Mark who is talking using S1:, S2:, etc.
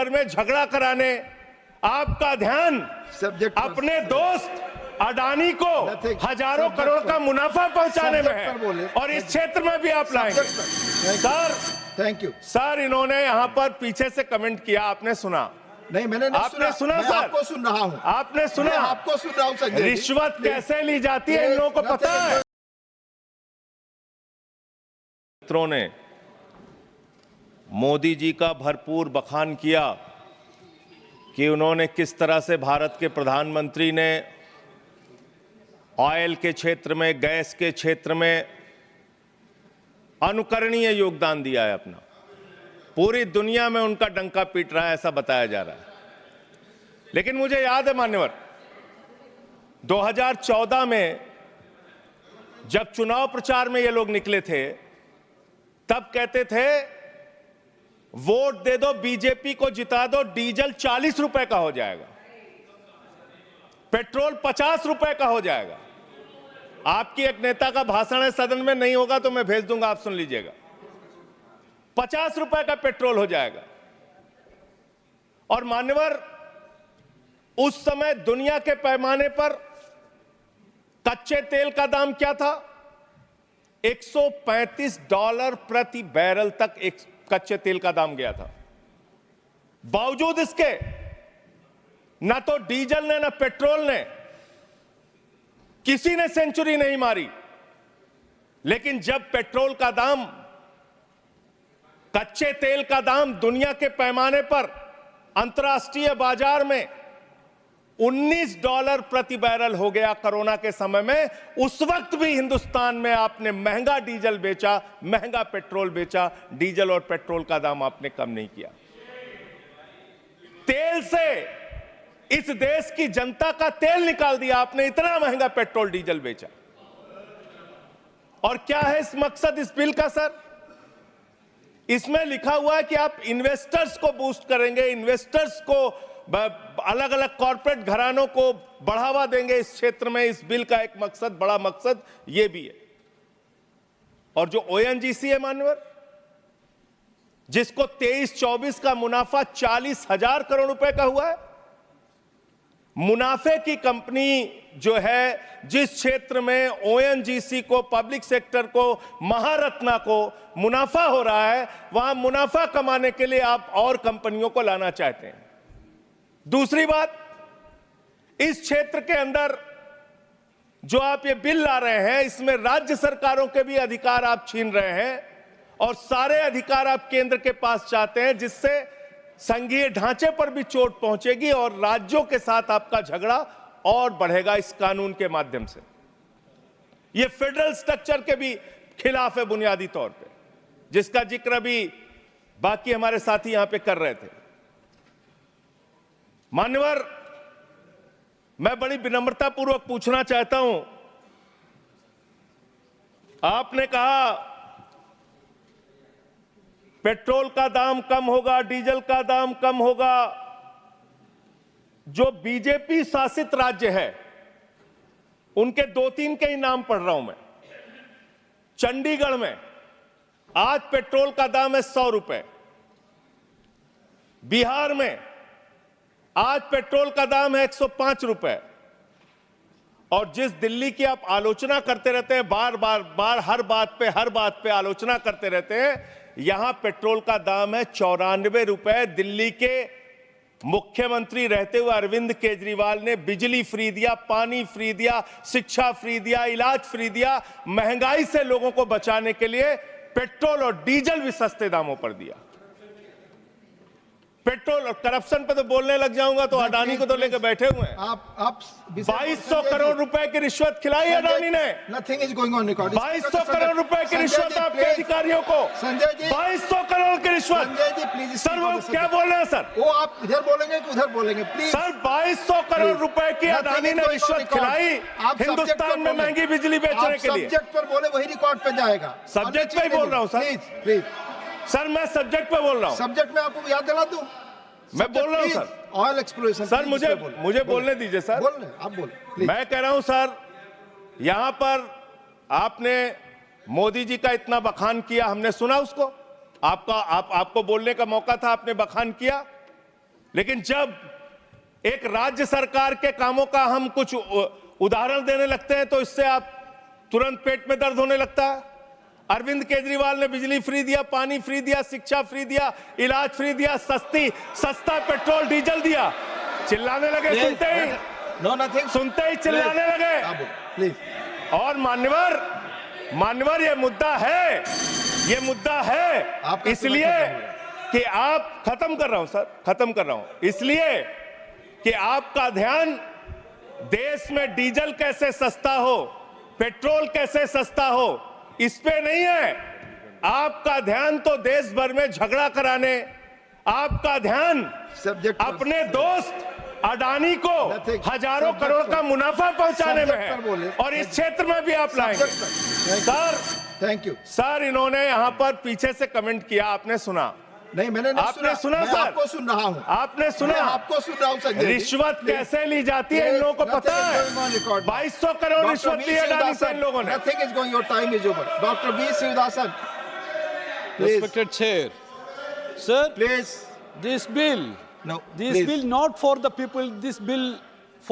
S1: भर में झगड़ा कराने, आपका ध्यान अपने दोस्त अडानी को हजारों करोड़ का मुनाफा पहुंचाने में है, और इस क्षेत्र में भी आप लाएंगे। सर
S2: थैंक यू
S1: सर, इन्होंने यहां पर पीछे से कमेंट किया, आपने सुना?
S2: नहीं, मैंने नहीं
S1: आपने सुना
S2: मैं
S1: सर?
S2: आपको सुन रहा हूं।
S1: आपने सुना?
S2: मैं आपको सुन रहा हूं संजय जी।
S1: रिश्वत कैसे ली जाती है इन लोगों को पता है। मित्रों ने मोदी जी का भरपूर बखान किया कि उन्होंने किस तरह से भारत के प्रधानमंत्री ने ऑयल के क्षेत्र में, गैस के क्षेत्र में अनुकरणीय योगदान दिया है अपना। पूरी दुनिया में उनका डंका पीट रहा है, ऐसा बताया जा रहा है। लेकिन मुझे याद है मान्यवर, 2014 में जब चुनाव प्रचार में ये लोग निकले थे, तब कहते थे वोट दे दो, बीजेपी को जिता दो, डीजल 40 रुपए का हो जाएगा, पेट्रोल 50 रुपए का हो जाएगा। आपकी एक नेता का भाषण है, सदन में नहीं होगा तो मैं भेज दूंगा, आप सुन लीजिएगा। 50 रुपए का पेट्रोल हो जाएगा। और मान्यवर, उस समय दुनिया के पैमाने पर कच्चे तेल का दाम क्या था? $135 प्रति बैरल तक एक कच्चे तेल का दाम गया था। बावजूद इसके ना तो डीजल ने ना पेट्रोल ने, किसी ने सेंचुरी नहीं मारी। लेकिन जब पेट्रोल का दाम, कच्चे तेल का दाम दुनिया के पैमाने पर अंतर्राष्ट्रीय बाजार में $19 प्रति बैरल हो गया कोरोना के समय में, उस वक्त भी हिंदुस्तान में आपने महंगा डीजल बेचा, महंगा पेट्रोल बेचा, डीजल और पेट्रोल का दाम आपने कम नहीं किया। तेल से इस देश की जनता का तेल निकाल दिया आपने, इतना महंगा पेट्रोल डीजल बेचा। और क्या है इस मकसद इस बिल का सर? इसमें लिखा हुआ है कि आप इन्वेस्टर्स को बूस्ट करेंगे, इन्वेस्टर्स को, अलग अलग कॉर्पोरेट घरानों को बढ़ावा देंगे इस क्षेत्र में। इस बिल का एक मकसद, बड़ा मकसद ये भी है। और जो ओएनजीसी है मान्यवर, जिसको 23-24 का मुनाफा 40,000 करोड़ रुपए का हुआ है, मुनाफे की कंपनी जो है, जिस क्षेत्र में ओएनजीसी को, पब्लिक सेक्टर को, महारत्ना को मुनाफा हो रहा है, वहां मुनाफा कमाने के लिए आप और कंपनियों को लाना चाहते हैं। दूसरी बात, इस क्षेत्र के अंदर जो आप ये बिल ला रहे हैं, इसमें राज्य सरकारों के भी अधिकार आप छीन रहे हैं, और सारे अधिकार आप केंद्र के पास चाहते हैं, जिससे संघीय ढांचे पर भी चोट पहुंचेगी और राज्यों के साथ आपका झगड़ा और बढ़ेगा इस कानून के माध्यम से। यह फेडरल स्ट्रक्चर के भी खिलाफ है बुनियादी तौर पे, जिसका जिक्र भी बाकी हमारे साथी यहां पे कर रहे थे। मान्यवर, मैं बड़ी विनम्रता पूर्वक पूछना चाहता हूं, आपने कहा पेट्रोल का दाम कम होगा, डीजल का दाम कम होगा। जो बीजेपी शासित राज्य है, उनके 2-3 के ही नाम पढ़ रहा हूं मैं। चंडीगढ़ में आज पेट्रोल का दाम है 100 रुपए। बिहार में आज पेट्रोल का दाम है 105 रुपए। और जिस दिल्ली की आप आलोचना करते रहते हैं, बार हर बात पे आलोचना करते रहते हैं, यहां पेट्रोल का दाम है 94 रुपए। दिल्ली के मुख्यमंत्री रहते हुए अरविंद केजरीवाल ने बिजली फ्री दिया, पानी फ्री दिया, शिक्षा फ्री दिया, इलाज फ्री दिया। महंगाई से लोगों को बचाने के लिए पेट्रोल और डीजल भी सस्ते दामों पर दिया। पेट्रोल और करप्शन पे तो बोलने लग जाऊंगा तो अडानी को तो लेकर बैठे हुए हैं।
S2: आप
S1: 2200 करोड़ रुपए की रिश्वत खिलाई अडानी ने।
S2: Nothing is going on record.
S1: 2200 crore रुपए की रिश्वत आपके अधिकारियों को।
S2: संजय जी,
S1: 2200 करोड़ की रिश्वत।
S2: संजय जी प्लीज।
S1: सर वो क्या बोल रहे हैं सर?
S2: वो आप इधर बोलेंगे कि उधर बोलेंगे प्लीज।
S1: सर 2200 करोड़ रुपए की अडानी ने रिश्वत खिलाई हिंदुस्तान में महंगी बिजली बेचने के लिए।
S2: सब्जेक्ट पर बोले वही रिकॉर्ड पे जाएगा।
S1: सब्जेक्ट पे ही बोल रहा हूँ सर।
S2: प्लीज
S1: सर, मैं सब्जेक्ट पे बोल रहा हूँ।
S2: सब्जेक्ट में आपको याद दिला दूं,
S1: मैं बोल रहा हूं सर।
S2: Oil exploration.
S1: सर मुझे बोलने दीजिए सर।
S2: बोलने आप बोले।
S1: मैं कह रहा हूं सर, यहां पर आपने मोदी जी का इतना बखान किया, हमने सुना उसको। आपको बोलने का मौका था, आपने बखान किया। लेकिन जब एक राज्य सरकार के कामों का हम कुछ उदाहरण देने लगते हैं तो इससे आप तुरंत पेट में दर्द होने लगता है। अरविंद केजरीवाल ने बिजली फ्री दिया, पानी फ्री दिया, शिक्षा फ्री दिया, इलाज फ्री दिया, सस्ता पेट्रोल डीजल दिया। चिल्लाने लगे सुनते ही,
S2: नो नथिंग,
S1: सुनते ही चिल्लाने लगे।
S2: प्लीज।
S1: और मान्यवर ये मुद्दा है
S2: आपका
S1: इसलिए कि आप खत्म कर रहा हूं इसलिए कि आपका ध्यान देश में डीजल कैसे सस्ता हो, पेट्रोल कैसे सस्ता हो, इस पे नहीं है। आपका ध्यान तो देश भर में झगड़ा कराने, आपका ध्यान
S2: सब्जेक्ट
S1: अपने दोस्त अडानी को
S2: Nothing.
S1: हजारों
S2: Subject
S1: करोड़ का
S2: पर-
S1: मुनाफा पहुंचाने में
S2: Subject पर बोले।
S1: है और इस क्षेत्र में भी आप लाएंगे।
S2: Thank you.
S1: सर इन्होंने यहां पर पीछे से कमेंट किया, आपने सुना?
S2: नहीं, मैंने नहीं
S1: आपने सुना
S2: मैं
S1: सर?
S2: आपको सुन रहा हूं।
S1: आपने सुना?
S2: मैं आपको सुन रहा हूं संजय जी।
S1: रिश्वत
S2: Please.
S1: कैसे ली जाती है इन लोगों को पता है। 2200 करोड़ रिश्वत ली अडानी से इन लोगों ने।
S2: Nothing is going. Your time is over. Dr. B. Srivasan. Please,
S3: Respected Chair, sir,
S2: please.
S3: this bill,
S2: No,
S3: this
S2: please.
S3: bill not for the people, this bill